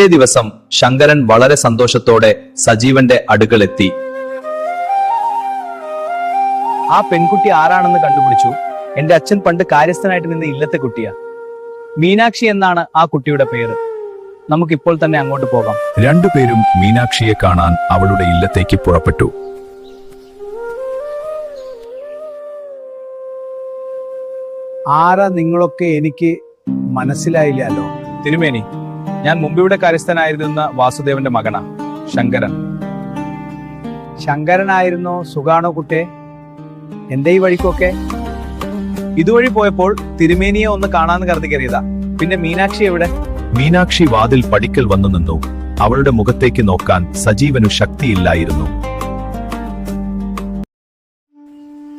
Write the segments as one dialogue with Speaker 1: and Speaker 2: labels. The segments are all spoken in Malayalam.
Speaker 1: ദിവസം ശങ്കരൻ വളരെ സന്തോഷത്തോടെ സജീവന്റെ അടുക്കളെത്തി.
Speaker 2: ആ പെൺകുട്ടി ആരാണെന്ന് കണ്ടുപിടിച്ചു. എന്റെ അച്ഛൻ പണ്ട് കാര്യസ്ഥനായിട്ട് നിന്ന ഇല്ലത്തെ കുട്ടിയാ. മീനാക്ഷി എന്നാണ് ആ കുട്ടിയുടെ പേര്. നമുക്കിപ്പോൾ തന്നെ അങ്ങോട്ട് പോകാം.
Speaker 3: രണ്ടുപേരും മീനാക്ഷിയെ കാണാൻ അവളുടെ ഇല്ലത്തേക്ക് പുറപ്പെട്ടു.
Speaker 2: ആരാ നിങ്ങളൊക്കെ? എനിക്ക് മനസ്സിലായില്ലല്ലോ. തിരുമേനി, ഞാൻ മുമ്പിവിടെ കാര്യസ്ഥനായിരുന്ന വാസുദേവന്റെ മകനാ, ശങ്കരൻ. ശങ്കരനായിരുന്നോ? സുഖാണോ കുട്ടേ? എന്റെ ഈ വഴിക്കൊക്കെ ഇതുവഴി പോയപ്പോൾ തിരുമേനിയെ ഒന്ന് കാണാന്ന് കരുതി കയറിയതാ. പിന്നെ മീനാക്ഷി എവിടെ?
Speaker 3: മീനാക്ഷി വാതിൽ പടിക്കൽ വന്നു നിന്നു. അവളുടെ മുഖത്തേക്ക് നോക്കാൻ സജീവനു ശക്തിയില്ലായിരുന്നു.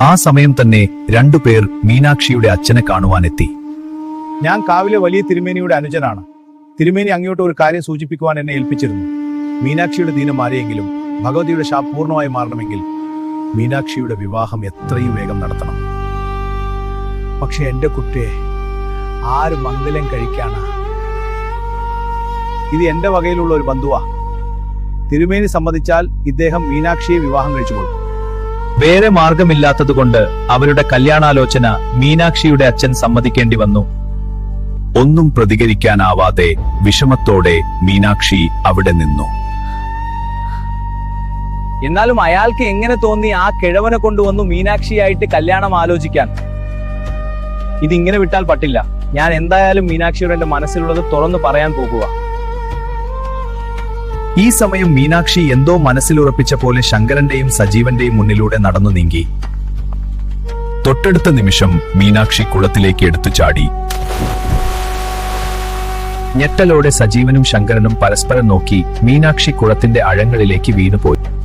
Speaker 3: ആ സമയം തന്നെ രണ്ടുപേർ മീനാക്ഷിയുടെ അച്ഛനെ കാണുവാനെത്തി.
Speaker 2: ഞാൻ കാവിലെ വലിയ തിരുമേനിയുടെ അനുജനാണ്. തിരുമേനി അങ്ങോട്ട് ഒരു കാര്യം സൂചിപ്പിക്കുവാൻ എന്നെ ഏൽപ്പിച്ചിരുന്നു. മീനാക്ഷിയുടെ ദീനം മാറിയെങ്കിലും ഭഗവതിയുടെ ശാപം പൂർണ്ണമായി മാറണമെങ്കിൽ മീനാക്ഷിയുടെ വിവാഹം എത്രയും വേഗം നടത്തണം. പക്ഷെ എന്റെ കുട്ടിയെ ആര് മംഗലം കഴിക്കാനാ? ഇത് എന്റെ വകയിലുള്ള ഒരു ബന്ധുവാ. തിരുമേനി സമ്മതിച്ചാൽ ഇദ്ദേഹം മീനാക്ഷിയെ വിവാഹം കഴിച്ചുകൊള്ളും.
Speaker 1: വേറെ മാർഗമില്ലാത്തതുകൊണ്ട് അവരുടെ കല്യാണാലോചന മീനാക്ഷിയുടെ അച്ഛൻ സമ്മതിക്കേണ്ടി വന്നു.
Speaker 3: ഒന്നും പ്രതികരിക്കാനാവാതെ വിഷമത്തോടെ മീനാക്ഷി അവിടെ നിന്നു.
Speaker 2: എന്നാലും അയാൾക്ക് എങ്ങനെ തോന്നി ആ കിഴവനെ കൊണ്ടുവന്നു മീനാക്ഷിയായിട്ട് കല്യാണം ആലോചിക്കാൻ? ഇതിങ്ങനെ വിട്ടാൽ പറ്റില്ല. ഞാൻ എന്തായാലും മീനാക്ഷിയോട് എന്റെ മനസ്സിലുള്ളത് തുറന്നു പറയാൻ പോകുക.
Speaker 3: ഈ സമയം മീനാക്ഷി എന്തോ മനസ്സിലുറപ്പിച്ച പോലെ ശങ്കരന്റെയും സജീവന്റെയും മുന്നിലൂടെ നടന്നു നീങ്ങി. തൊട്ടടുത്ത നിമിഷം മീനാക്ഷി കുളത്തിലേക്ക് എടുത്തു ചാടി. ഞെട്ടലോടെ സജീവനും ശങ്കരനും പരസ്പരം നോക്കി. മീനാക്ഷി കുളത്തിന്റെ ആഴങ്ങളിലേക്ക് വീണുപോയി.